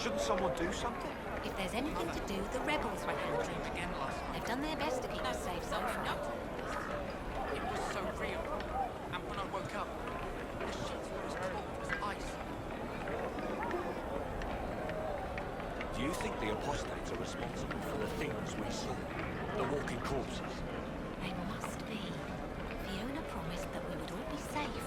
Shouldn't someone do something? If there's anything to do, the rebels will handle it. They've done their best to keep us safe so far. It was so real. And when I woke up, the sheets were as cold as ice. Do you think the apostates are responsible for the things we see? The walking corpses? They must be. Fiona promised that we would all be safe.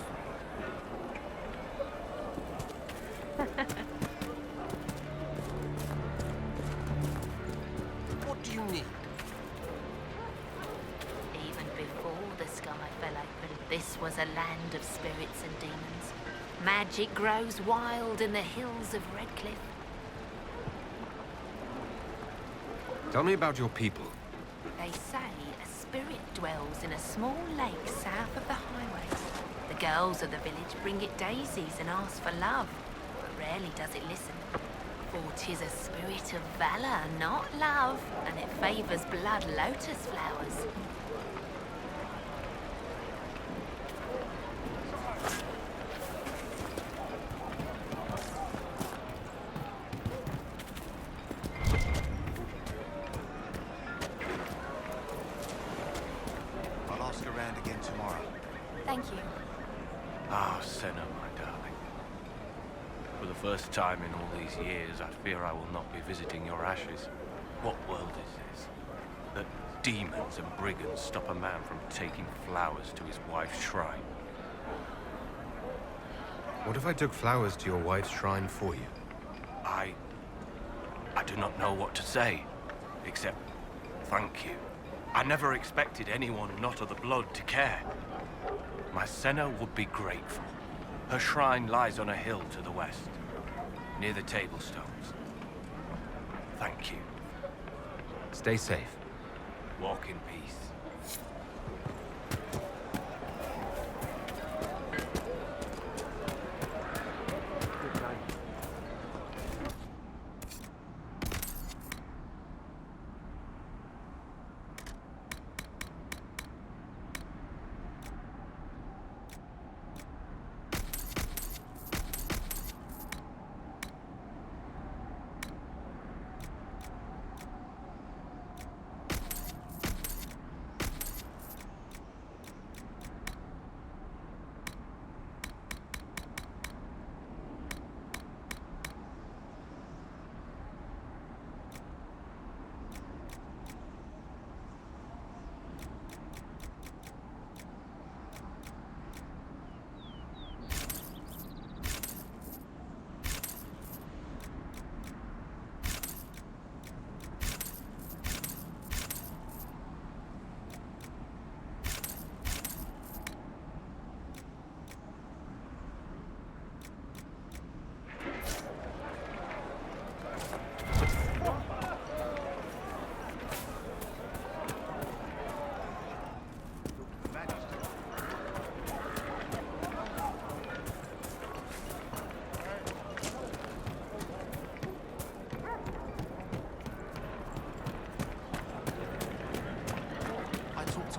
What do you need? Even before the sky fell open, this was a land of spirits and demons. Magic grows wild in the hills of Redcliffe. Tell me about your people. They say a spirit dwells in a small lake south of the highway. The girls of the village bring it daisies and ask for love, but rarely does it listen. For 'tis a spirit of valor, not love, and it favors blood lotus flowers. I'll ask around again tomorrow. Thank you. Ah, Senna, my darling. For the first time in all these years, I fear I will not be visiting your ashes. What world is this? That demons and brigands stop a man from taking flowers to his wife's shrine. What if I took flowers to your wife's shrine for you? I do not know what to say, except thank you. I never expected anyone not of the blood to care. My Senna would be grateful. Her shrine lies on a hill to the west, near the tablstones. Thank you. Stay safe. Walk in peace.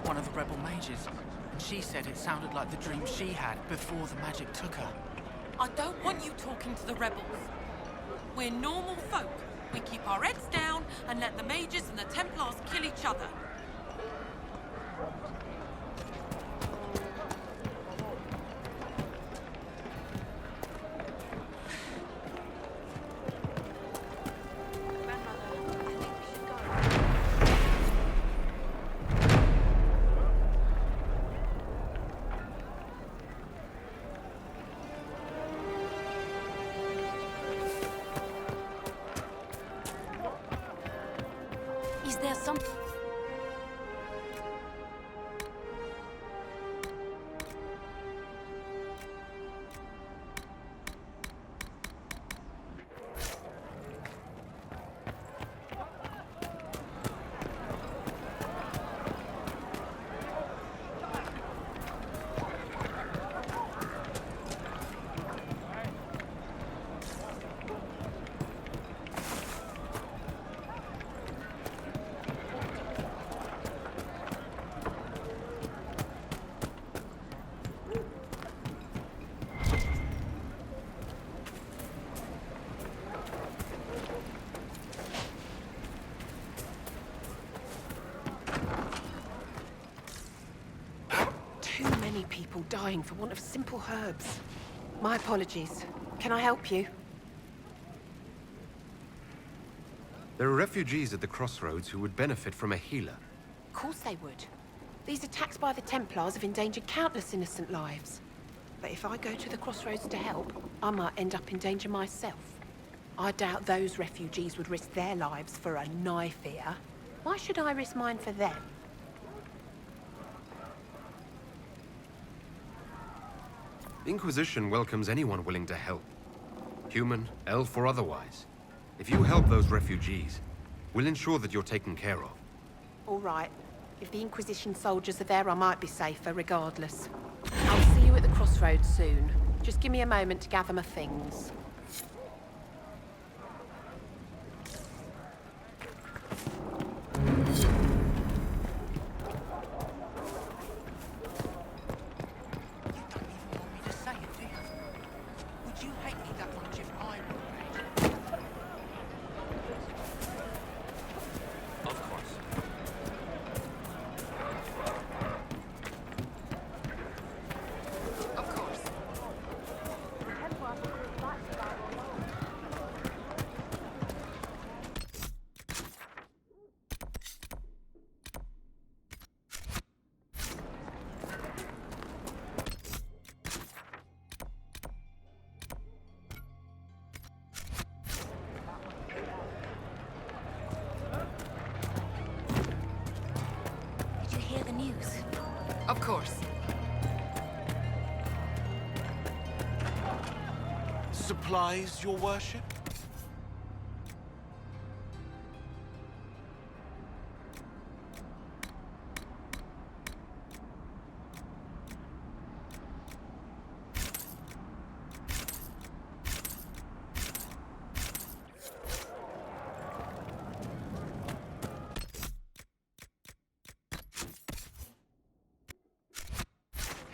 One of the rebel mages, and she said it sounded like the dream she had before the magic took her. I don't want you talking to the rebels. We're normal folk. We keep our heads down and let the mages and the Templars kill each other. Is there some... see people dying for want of simple herbs. My apologies. Can I help you? There are refugees at the crossroads who would benefit from a healer. Of course they would. These attacks by the Templars have endangered countless innocent lives. But if I go to the crossroads to help, I might end up in danger myself. I doubt those refugees would risk their lives for a knife here. Why should I risk mine for them? The Inquisition welcomes anyone willing to help. Human, elf, or otherwise. If you help those refugees, we'll ensure that you're taken care of. All right. If the Inquisition soldiers are there, I might be safer regardless. I'll see you at the crossroads soon. Just give me a moment to gather my things. You don't even want me to say it, do you? Would you hate me that much if I were Age? Of course. Of course. Did you hear the news? Of course. Supplies, your worship?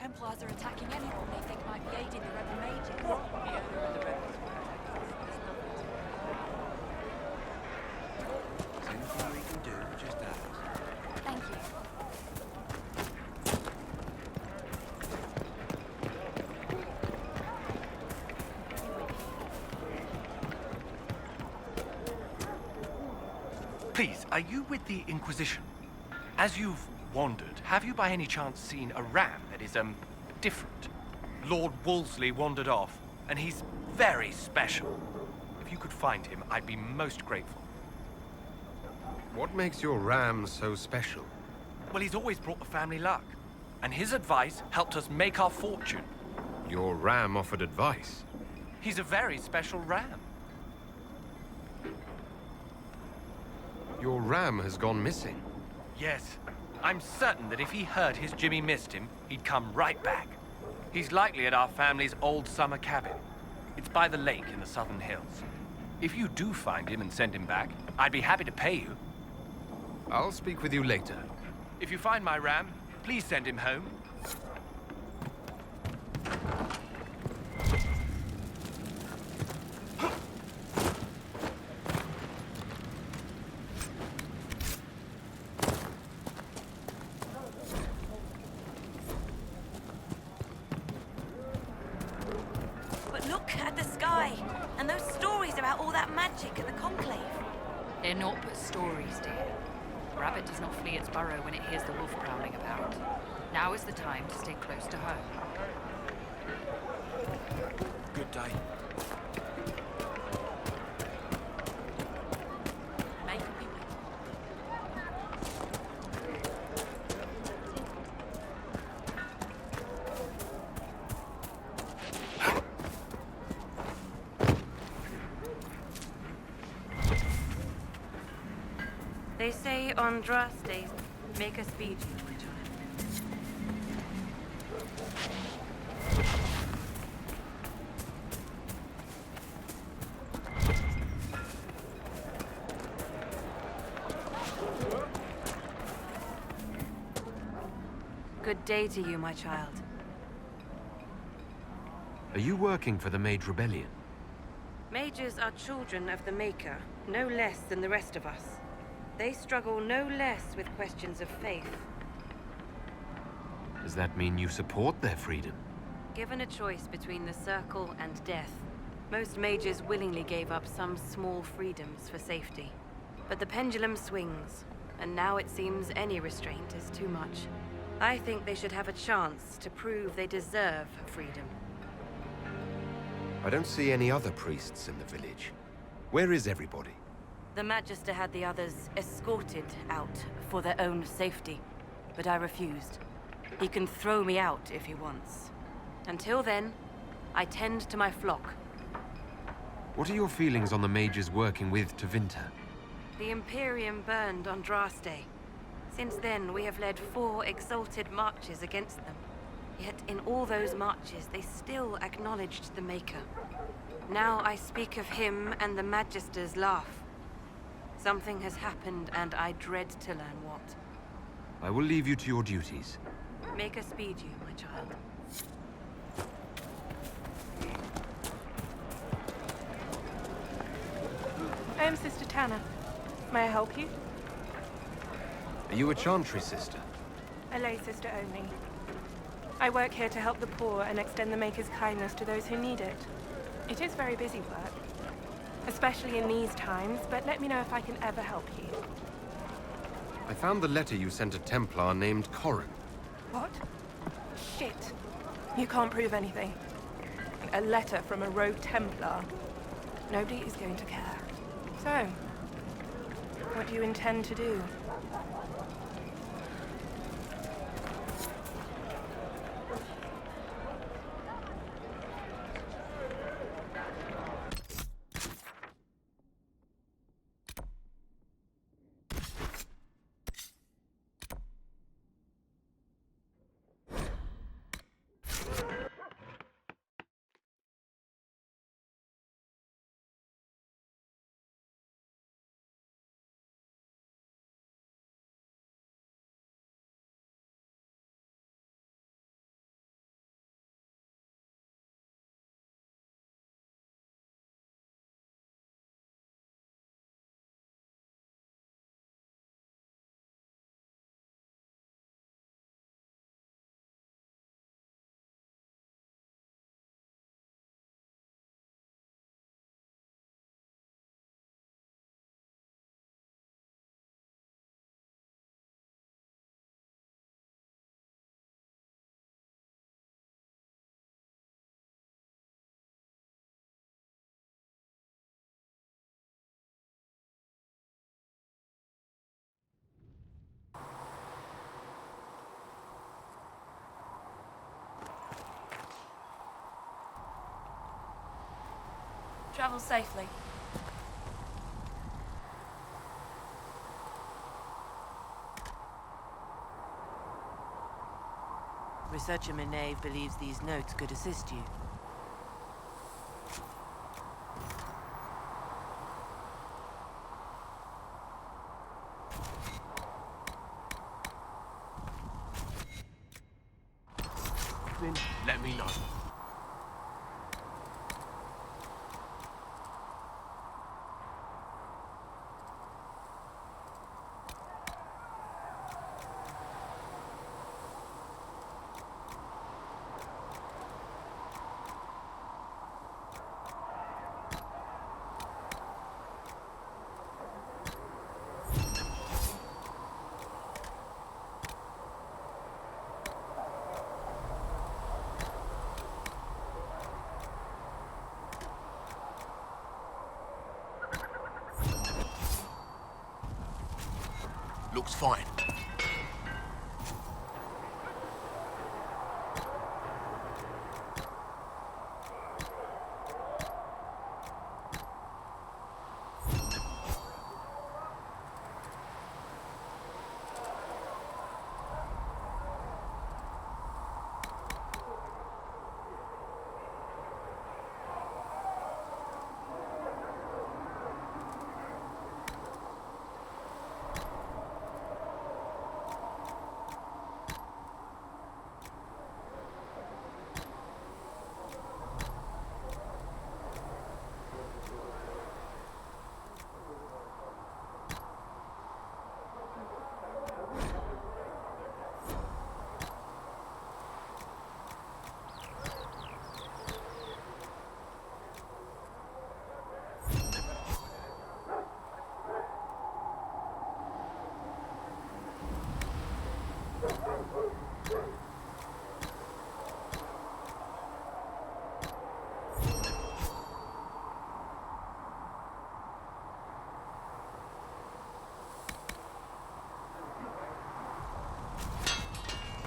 Templars are attacking anyone they think might be aiding the rebel mages. Is anything we can do? Just ask. Thank you. Please, are you with the Inquisition? As you've wandered, have you by any chance seen a ram that is, different? Lord Wolseley wandered off, and he's very special. If you could find him, I'd be most grateful. What makes your ram so special? Well, he's always brought the family luck, and his advice helped us make our fortune. Your ram offered advice. He's a very special ram. Your ram has gone missing. Yes, I'm certain that if he heard his Jimmy missed him, he'd come right back. He's likely at our family's old summer cabin. It's by the lake in the southern hills. If you do find him and send him back, I'd be happy to pay you. I'll speak with you later. If you find my ram, please send him home. But look at the sky, and those stories about all that magic at the Conclave. They're naught but stories, dear. A rabbit does not flee its burrow when it hears the wolf prowling about. Now is the time to stay close to home. Good day. Make me wait. They say on Drast days, make us speed you, my child. Good day to you, my child. Are you working for the Mage Rebellion? Mages are children of the Maker, no less than the rest of us. They struggle no less with questions of faith. Does that mean you support their freedom? Given a choice between the Circle and death, most mages willingly gave up some small freedoms for safety. But the pendulum swings, and now it seems any restraint is too much. I think they should have a chance to prove they deserve freedom. I don't see any other priests in the village. Where is everybody? The Magister had the others escorted out for their own safety, but I refused. He can throw me out if he wants. Until then, I tend to my flock. What are your feelings on the mages working with Tevinter? The Imperium burned on Draste. Since then, we have led 4 exalted marches against them. Yet in all those marches, they still acknowledged the Maker. Now I speak of him and the Magisters laugh. Something has happened, and I dread to learn what. I will leave you to your duties. Make us speed you, my child. I am Sister Tanner. May I help you? Are you a Chantry sister? A lay sister only. I work here to help the poor and extend the Maker's kindness to those who need it. It is very busy work, especially in these times, but let me know if I can ever help you. I found the letter you sent a Templar named Corrin. What? Shit. You can't prove anything. A letter from a rogue Templar. Nobody is going to care. So, what do you intend to do? Travel safely. Researcher Menave believes these notes could assist you. Let me know. Looks fine.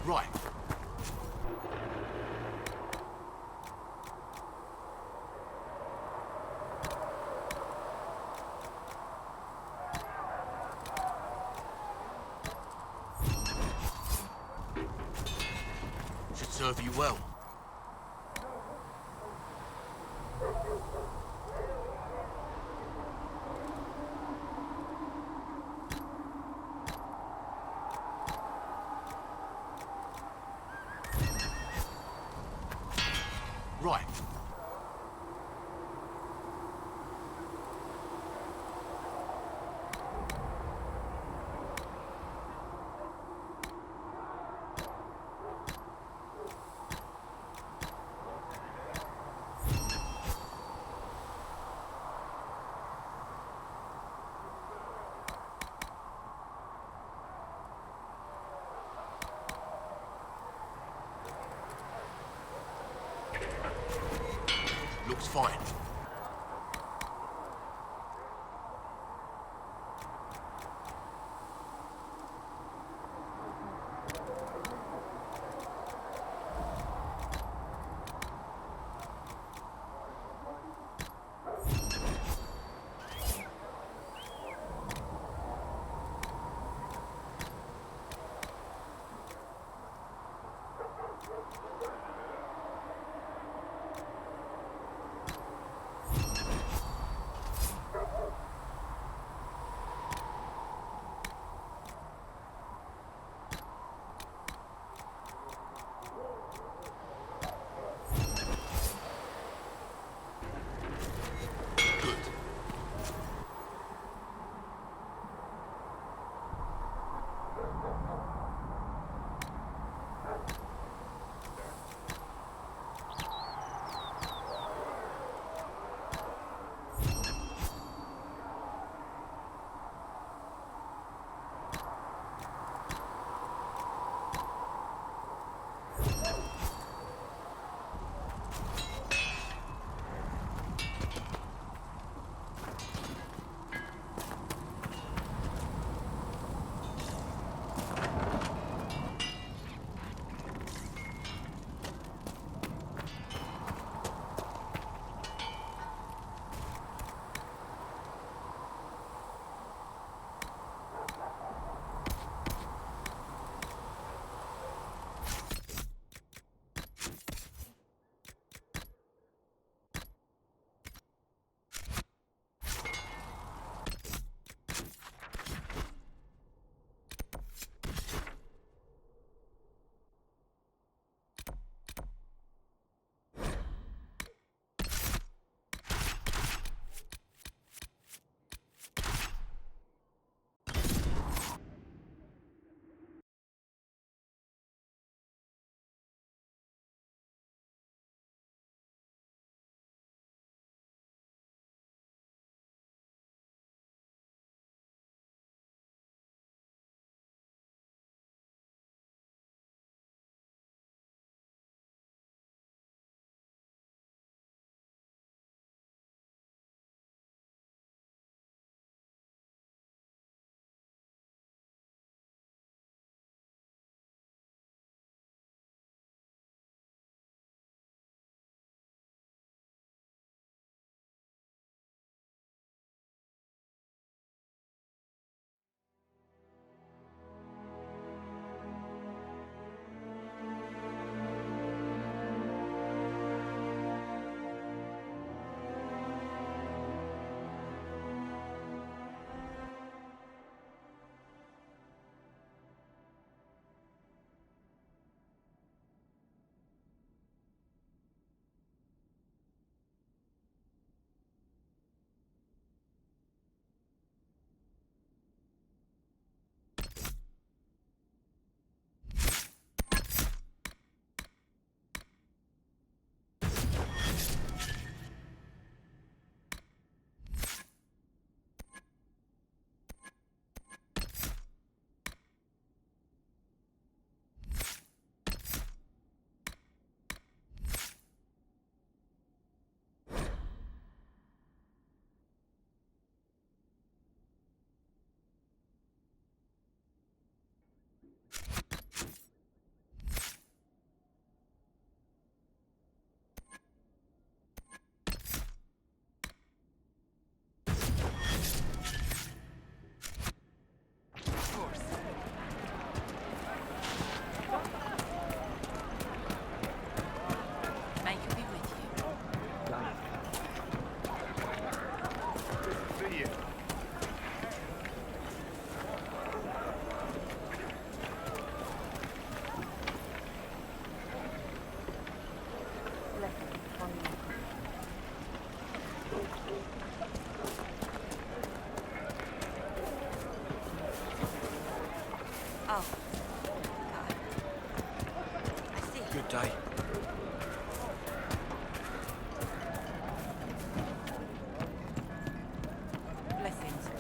Right. Should serve you well. Right. Looks fine.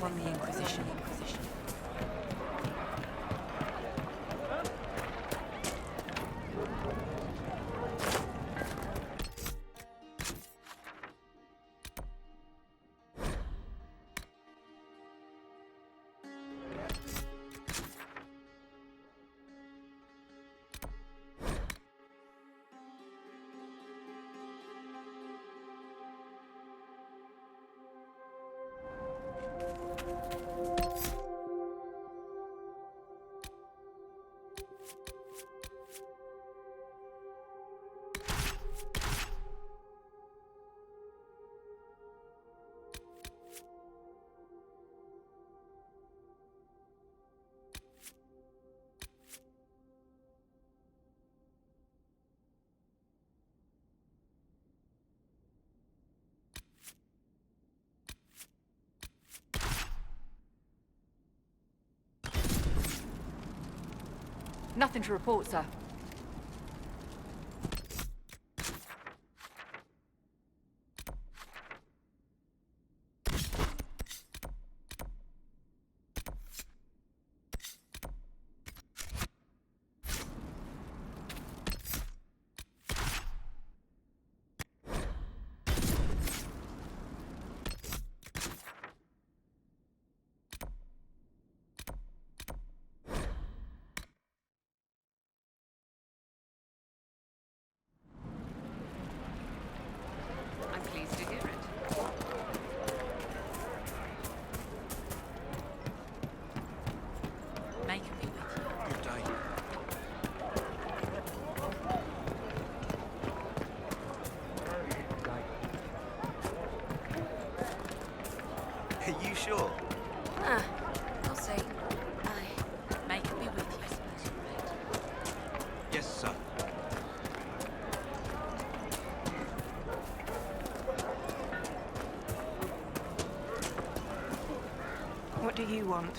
Won the Inquisition. Nothing to report, sir. I'm pleased to hear it. May can be with you. Good day. Are you sure? Ah, I'll say. Aye. May can be with you. Yes, sir. What do you want?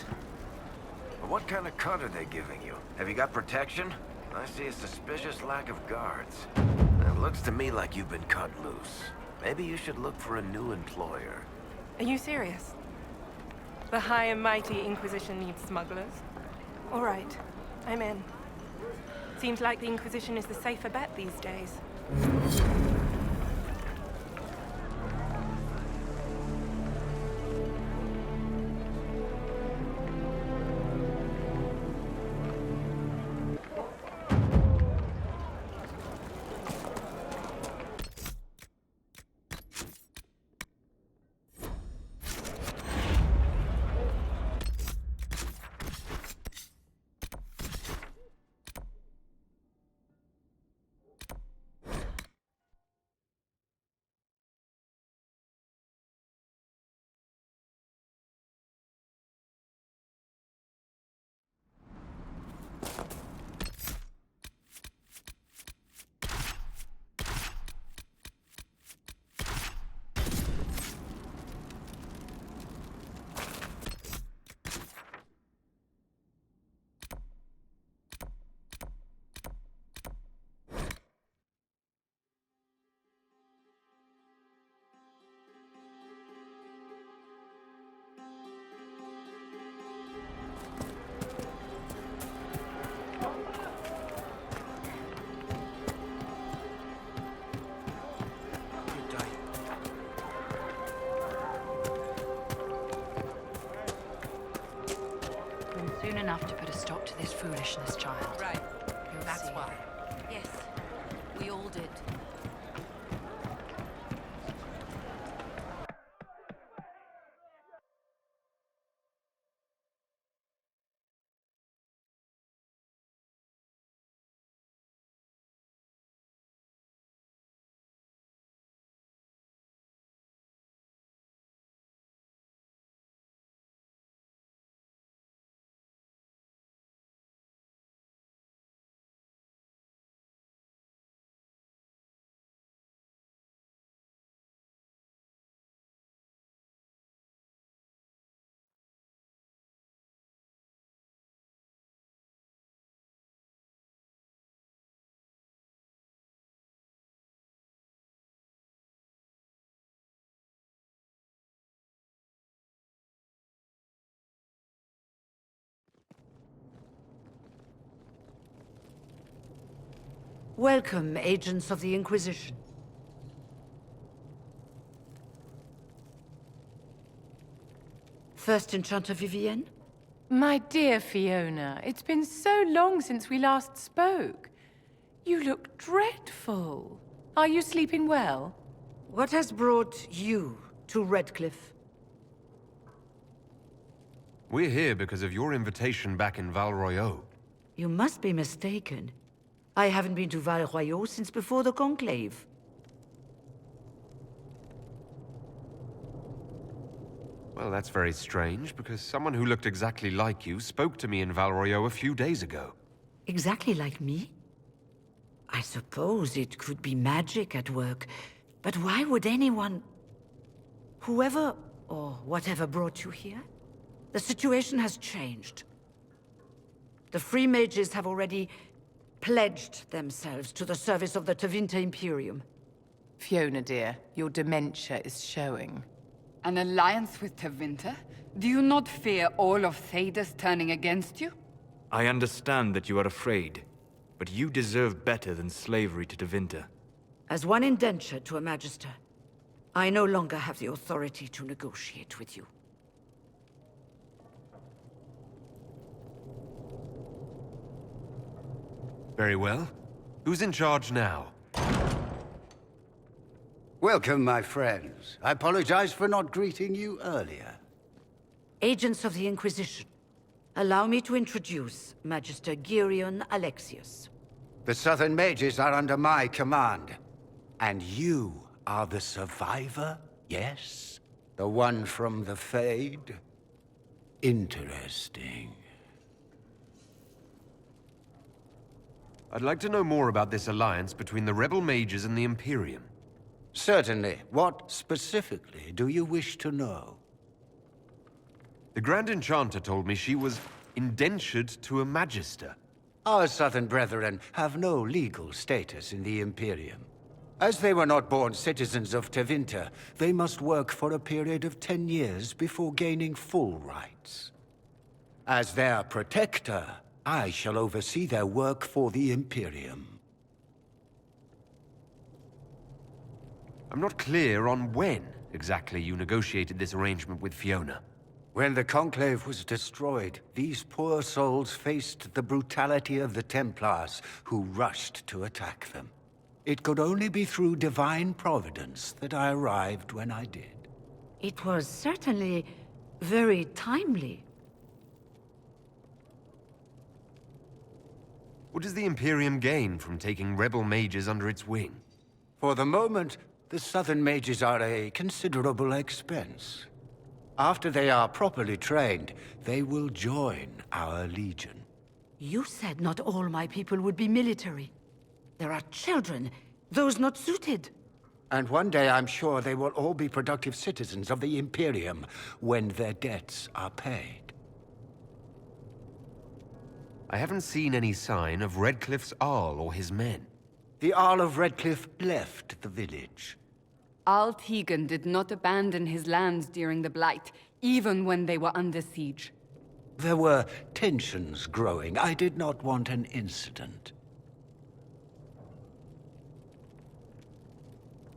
What kind of cut are they giving you? Have you got protection? I see a suspicious lack of guards. It looks to me like you've been cut loose. Maybe you should look for a new employer. Are you serious? The High and Mighty Inquisition needs smugglers? All right, I'm in. Seems like the Inquisition is the safer bet these days. Good day. And soon enough to put a stop to this foolishness, child. Right. You'll That's see. why. Yes, We all did. Welcome, agents of the Inquisition. First Enchanter Vivienne? My dear Fiona, it's been so long since we last spoke. You look dreadful. Are you sleeping well? What has brought you to Redcliffe? We're here because of your invitation back in Val Royeaux. You must be mistaken. I haven't been to Val Royeaux since before the Conclave. Well, that's very strange, because someone who looked exactly like you spoke to me in Val Royeaux a few days ago. Exactly like me? I suppose it could be magic at work, but why would anyone... Whoever or whatever brought you here? The situation has changed. The Free Mages have already pledged themselves to the service of the Tevinter Imperium. Fiona, dear, your dementia is showing. An alliance with Tevinter? Do you not fear all of Thedas turning against you? I understand that you are afraid, but you deserve better than slavery to Tevinter. As one indentured to a Magister, I no longer have the authority to negotiate with you. Very well. Who's in charge now? Welcome, my friends. I apologize for not greeting you earlier. Agents of the Inquisition, allow me to introduce Magister Girion Alexius. The Southern Mages are under my command. And you are the survivor, yes? The one from the Fade? Interesting. I'd like to know more about this alliance between the rebel mages and the Imperium. Certainly. What specifically do you wish to know? The Grand Enchanter told me she was indentured to a Magister. Our Southern brethren have no legal status in the Imperium. As they were not born citizens of Tevinter, they must work for a period of 10 years before gaining full rights. As their protector, I shall oversee their work for the Imperium. I'm not clear on when exactly you negotiated this arrangement with Fiona. When the Conclave was destroyed, these poor souls faced the brutality of the Templars, who rushed to attack them. It could only be through divine providence that I arrived when I did. It was certainly very timely. What does the Imperium gain from taking rebel mages under its wing? For the moment, the Southern Mages are a considerable expense. After they are properly trained, they will join our Legion. You said not all my people would be military. There are children, those not suited. And one day I'm sure they will all be productive citizens of the Imperium when their debts are paid. I haven't seen any sign of Redcliffe's Arl or his men. The Arl of Redcliffe left the village. Al Tegan did not abandon his lands during the Blight, even when they were under siege. There were tensions growing. I did not want an incident.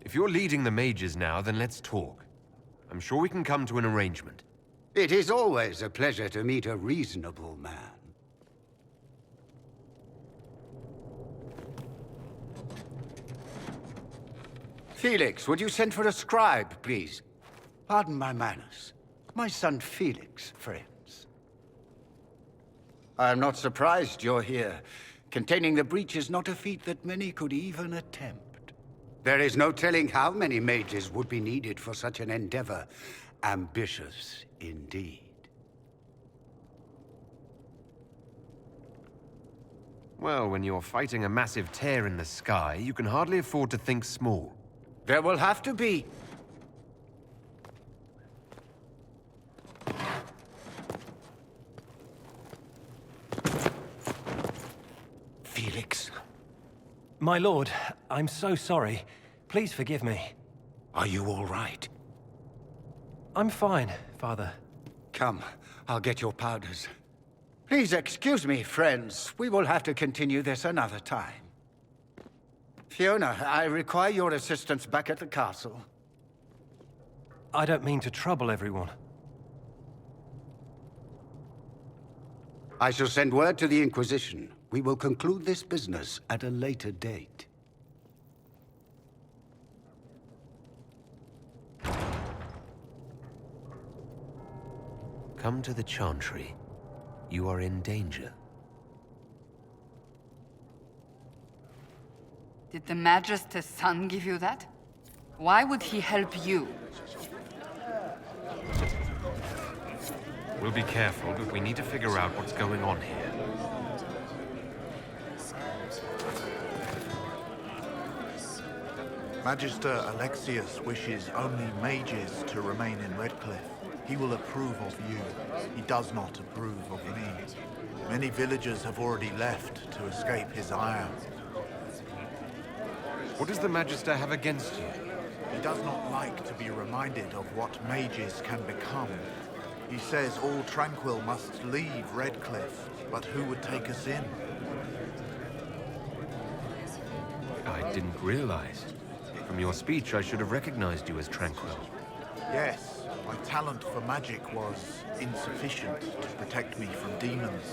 If you're leading the mages now, then let's talk. I'm sure we can come to an arrangement. It is always a pleasure to meet a reasonable man. Felix, would you send for a scribe, please? Pardon my manners. My son Felix, friends. I am not surprised you're here. Containing the breach is not a feat that many could even attempt. There is no telling how many mages would be needed for such an endeavor. Ambitious, indeed. Well, when you're fighting a massive tear in the sky, you can hardly afford to think small. There will have to be. Felix. My lord, I'm so sorry. Please forgive me. Are you all right? I'm fine, Father. Come, I'll get your powders. Please excuse me, friends. We will have to continue this another time. Fiona, I require your assistance back at the castle. I don't mean to trouble everyone. I shall send word to the Inquisition. We will conclude this business at a later date. Come to the Chantry. You are in danger. Did the Magister's son give you that? Why would he help you? We'll be careful, but we need to figure out what's going on here. Magister Alexius wishes only mages to remain in Redcliffe. He will approve of you. He does not approve of me. Many villagers have already left to escape his ire. What does the Magister have against you? He does not like to be reminded of what mages can become. He says all Tranquil must leave Redcliffe, but who would take us in? I didn't realize. From your speech, I should have recognized you as Tranquil. Yes, my talent for magic was insufficient to protect me from demons.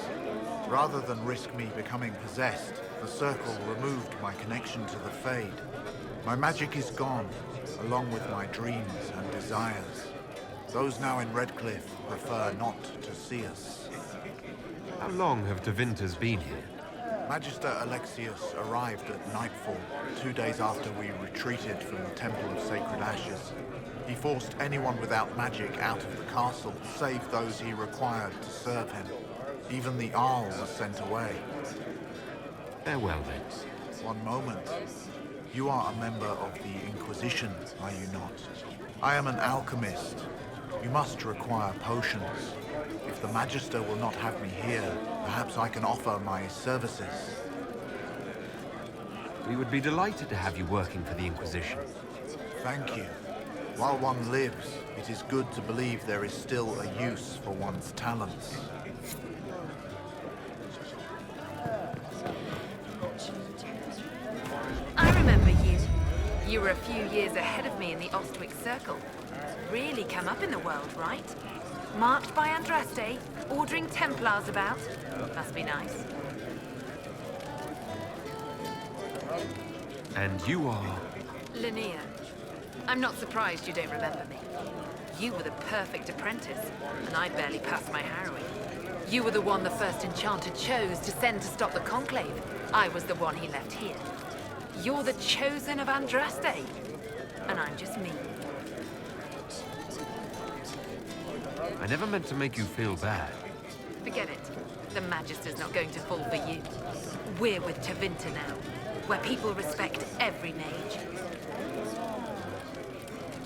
Rather than risk me becoming possessed, the Circle removed my connection to the Fade. My magic is gone, along with my dreams and desires. Those now in Redcliffe prefer not to see us. How long have Devinters been here? Magister Alexius arrived at nightfall, 2 days after we retreated from the Temple of Sacred Ashes. He forced anyone without magic out of the castle, save those he required to serve him. Even the Arl was sent away. Farewell, then. One moment. You are a member of the Inquisition, are you not? I am an alchemist. You must require potions. If the Magister will not have me here, perhaps I can offer my services. We would be delighted to have you working for the Inquisition. Thank you. While one lives, it is good to believe there is still a use for one's talents. I remember you. You were a few years ahead of me in the Ostwick Circle. Really come up in the world, right? Marked by Andraste, ordering Templars about. Must be nice. And you are... Linnea. I'm not surprised you don't remember me. You were the perfect apprentice, and I barely passed my harrowing. You were the one the first enchanter chose to send to stop the Conclave. I was the one he left here. You're the chosen of Andraste, and I'm just me. I never meant to make you feel bad. Forget it. The Magister's not going to fall for you. We're with Tevinter now, where people respect every mage.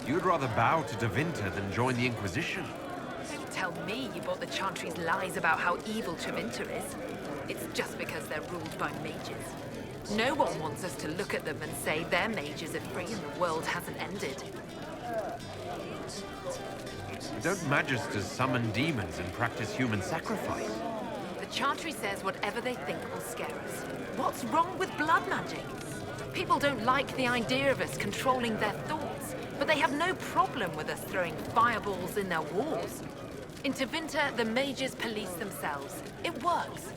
You'd rather bow to Devinther than join the Inquisition. Don't tell me you bought the Chantry's lies about how evil Tevinter is. It's just because they're ruled by mages. No one wants us to look at them and say their mages are free and the world hasn't ended. Don't Magisters summon demons and practice human sacrifice? The Chantry says whatever they think will scare us. What's wrong with blood magic? People don't like the idea of us controlling their thoughts, but they have no problem with us throwing fireballs in their walls. In Tevinter, the mages police themselves. It works.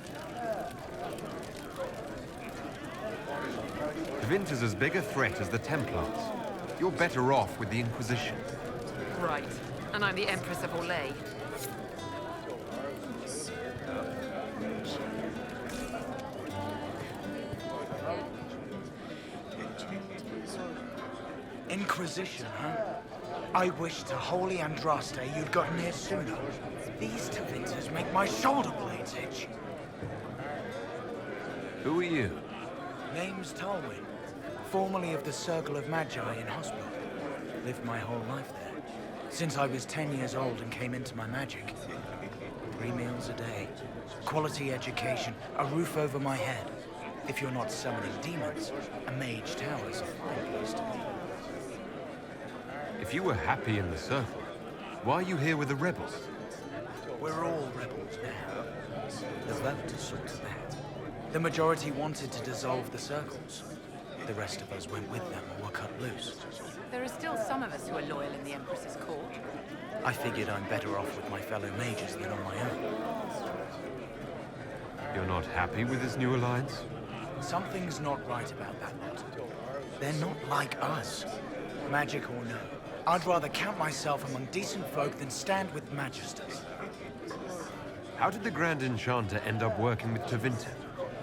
Devinther's as big a threat as the Templars. You're better off with the Inquisition. Right. And I'm the Empress of Orlais. Inquisition, huh? I wish to holy Andraste you'd gotten here sooner. These Tevinters make my shoulder blades itch. Who are you? Name's Talwyn, formerly of the Circle of Magi in Hospital. Lived my whole life there. Since I was 10 years old and came into my magic. 3 meals a day, quality education, a roof over my head. If you're not summoning demons, a mage tower's a fine place to be. If you were happy in the Circle, why are you here with the rebels? We're all rebels now. The vote saw to that. The majority wanted to dissolve the circles. The rest of us went with them or were cut loose. There are still some of us who are loyal in the Empress's court. I figured I'm better off with my fellow mages than on my own. You're not happy with this new alliance? Something's not right about that lot. They're not like us. Magic or no, I'd rather count myself among decent folk than stand with magisters. How did the Grand Enchanter end up working with Tevinter?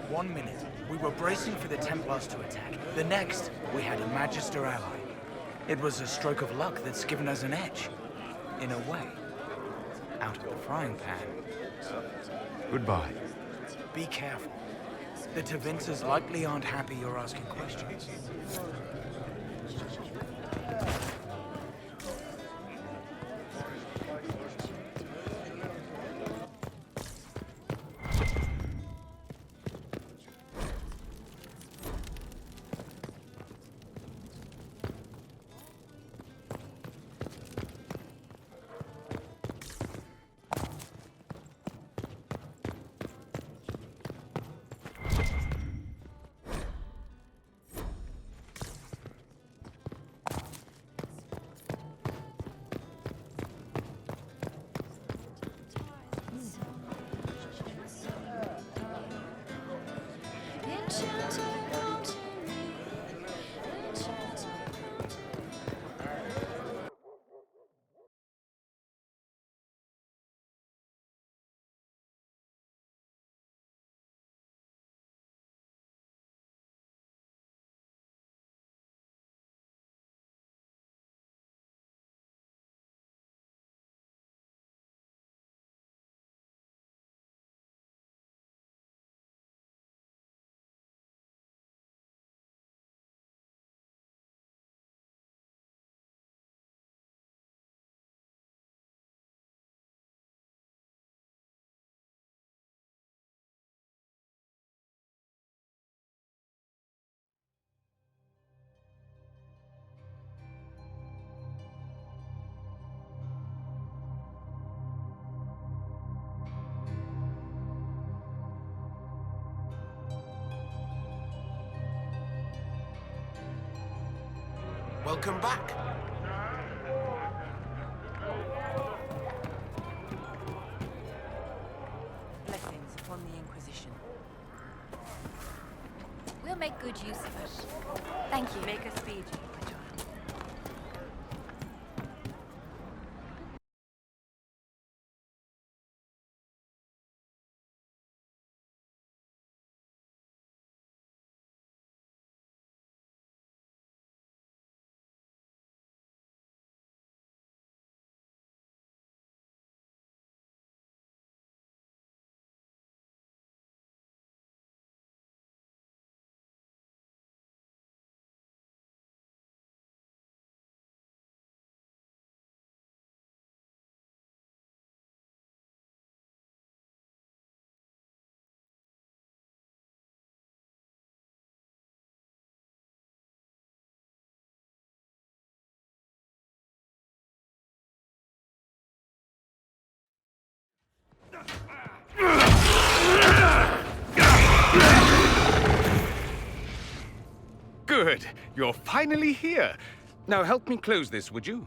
1 minute, we were bracing for the Templars to attack. The next, we had a Magister ally. It was a stroke of luck that's given us an edge. In a way. Out of the frying pan. Goodbye. Be careful. The Tevinters likely aren't happy you're asking questions. Welcome back. Blessings upon the Inquisition. We'll make good use of it. Thank you. Make a speed, my child. Good. You're finally here. Now help me close this, would you?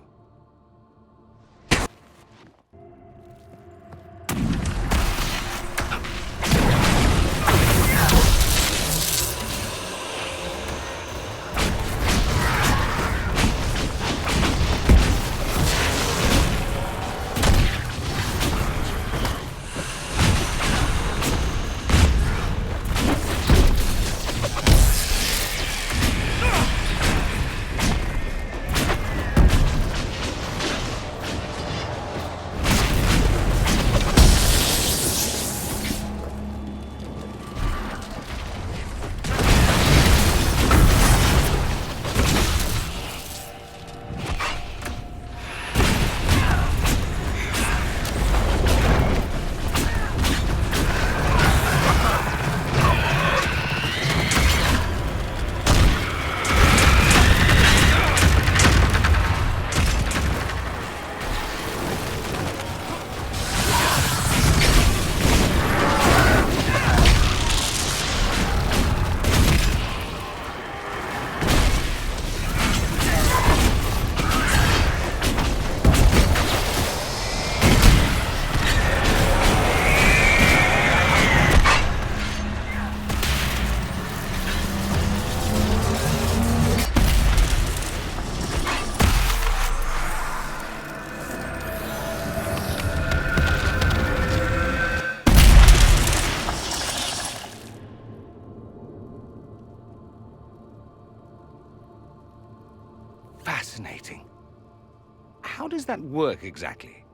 does that work exactly?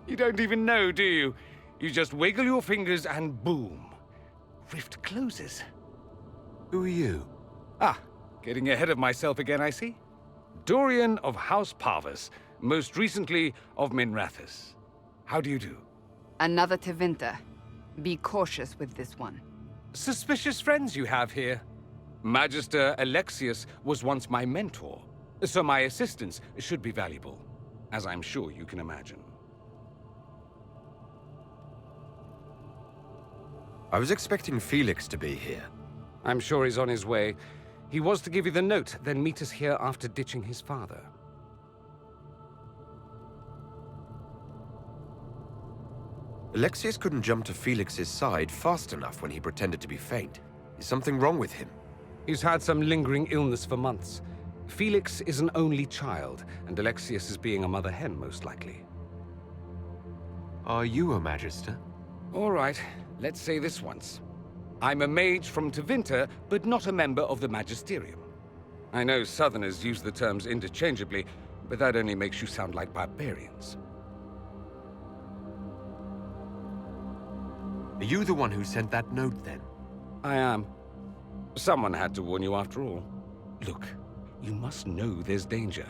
You don't even know, do you? You just wiggle your fingers and boom. Rift closes. Who are you? Ah, getting ahead of myself again, I see. Dorian of House Parvus, most recently of Minrathous. How do you do? Another Tevinter. Be cautious with this one. Suspicious friends you have here. Magister Alexius was once my mentor, so my assistance should be valuable, as I'm sure you can imagine. I was expecting Felix to be here. I'm sure he's on his way. He was to give you the note, then meet us here after ditching his father. Alexius couldn't jump to Felix's side fast enough when he pretended to be faint. Is something wrong with him? He's had some lingering illness for months. Felix is an only child, and Alexius is being a mother hen, most likely. Are you a Magister? All right, let's say this once. I'm a mage from Tevinter, but not a member of the Magisterium. I know Southerners use the terms interchangeably, but that only makes you sound like barbarians. Are you the one who sent that note, then? I am. Someone had to warn you after all. Look, you must know there's danger.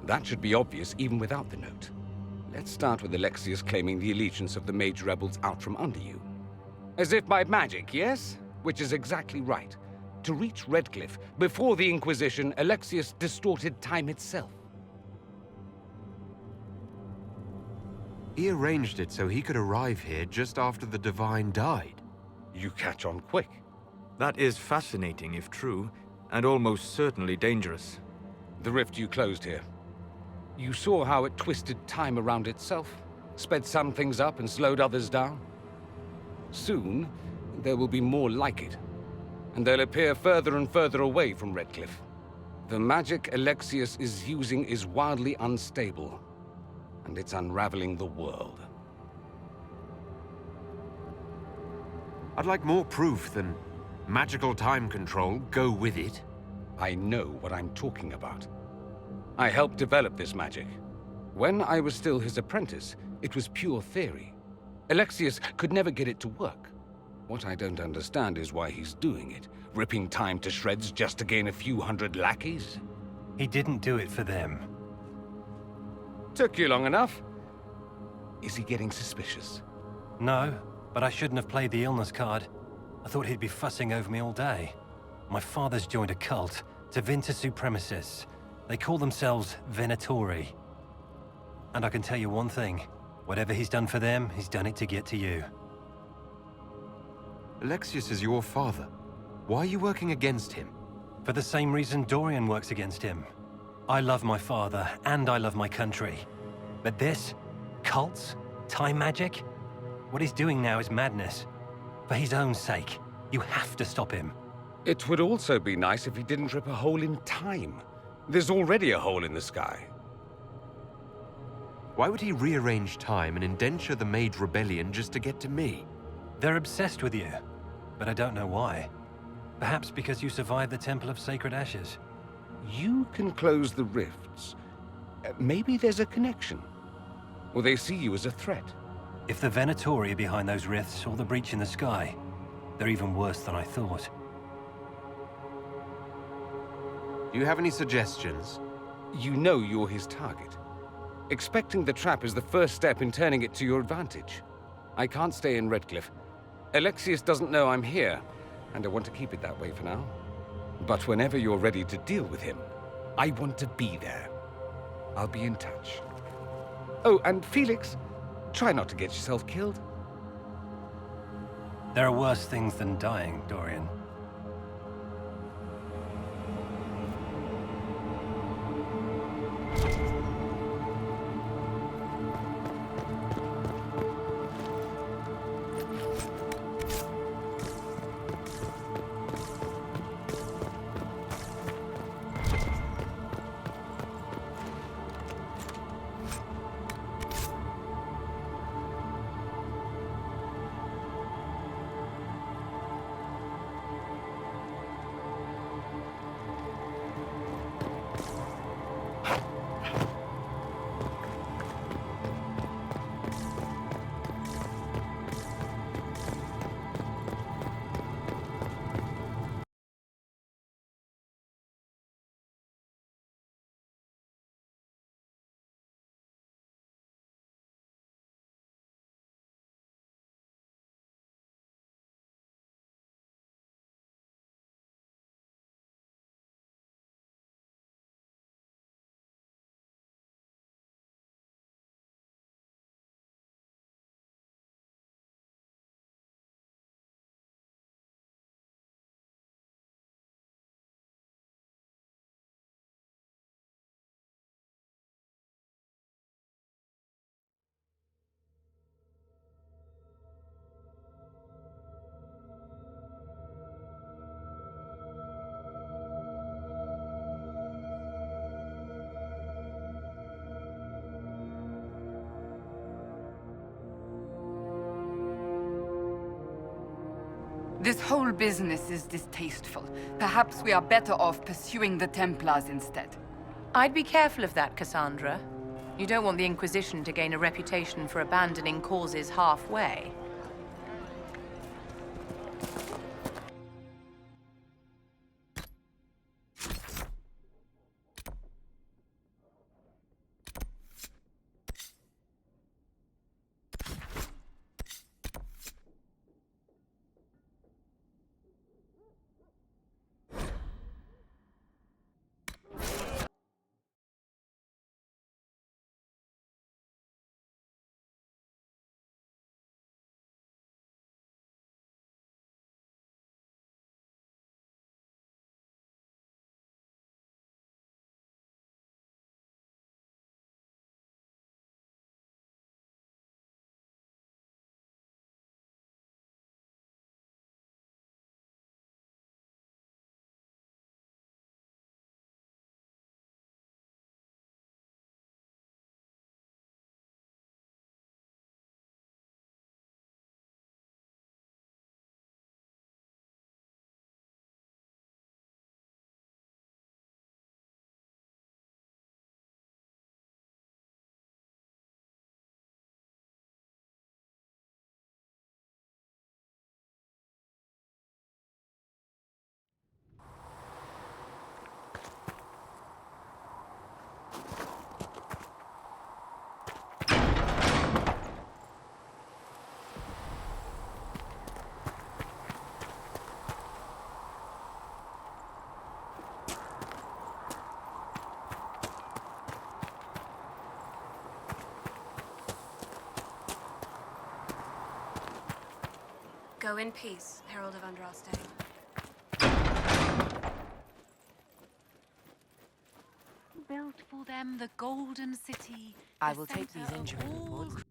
That should be obvious even without the note. Let's start with Alexius claiming the allegiance of the mage rebels out from under you. As if by magic, yes? Which is exactly right. To reach Redcliffe, before the Inquisition, Alexius distorted time itself. He arranged it so he could arrive here just after the Divine died. You catch on quick. That is fascinating if true, and almost certainly dangerous. The rift you closed here. You saw how it twisted time around itself, sped some things up and slowed others down. Soon, there will be more like it, and they'll appear further and further away from Redcliffe. The magic Alexius is using is wildly unstable, and it's unraveling the world. I'd like more proof than magical time control. Go with it. I know what I'm talking about. I helped develop this magic. When I was still his apprentice, it was pure theory. Alexius could never get it to work. What I don't understand is why he's doing it, ripping time to shreds just to gain a few hundred lackeys. He didn't do it for them. Took you long enough. Is he getting suspicious? No, but I shouldn't have played the illness card. I thought he'd be fussing over me all day. My father's joined a cult, Tevinter Supremacists. They call themselves Venatori. And I can tell you one thing. Whatever he's done for them, he's done it to get to you. Alexius is your father. Why are you working against him? For the same reason Dorian works against him. I love my father, and I love my country. But this? Cults? Time magic? What he's doing now is madness. For his own sake, you have to stop him. It would also be nice if he didn't rip a hole in time. There's already a hole in the sky. Why would he rearrange time and indenture the Mage Rebellion just to get to me? They're obsessed with you, but I don't know why. Perhaps because you survived the Temple of Sacred Ashes. You can close the rifts. Maybe there's a connection. Or they see you as a threat. If the Venatori are behind those rifts or the breach in the sky, they're even worse than I thought. Do you have any suggestions? You know you're his target. Expecting the trap is the first step in turning it to your advantage. I can't stay in Redcliffe. Alexius doesn't know I'm here, and I want to keep it that way for now. But whenever you're ready to deal with him, I want to be there. I'll be in touch. Oh, and Felix, try not to get yourself killed. There are worse things than dying, Dorian. This whole business is distasteful. Perhaps we are better off pursuing the Templars instead. I'd be careful of that, Cassandra. You don't want the Inquisition to gain a reputation for abandoning causes halfway. Go in peace, Herald of Andraste. Built for them the golden city. I will take these injury reports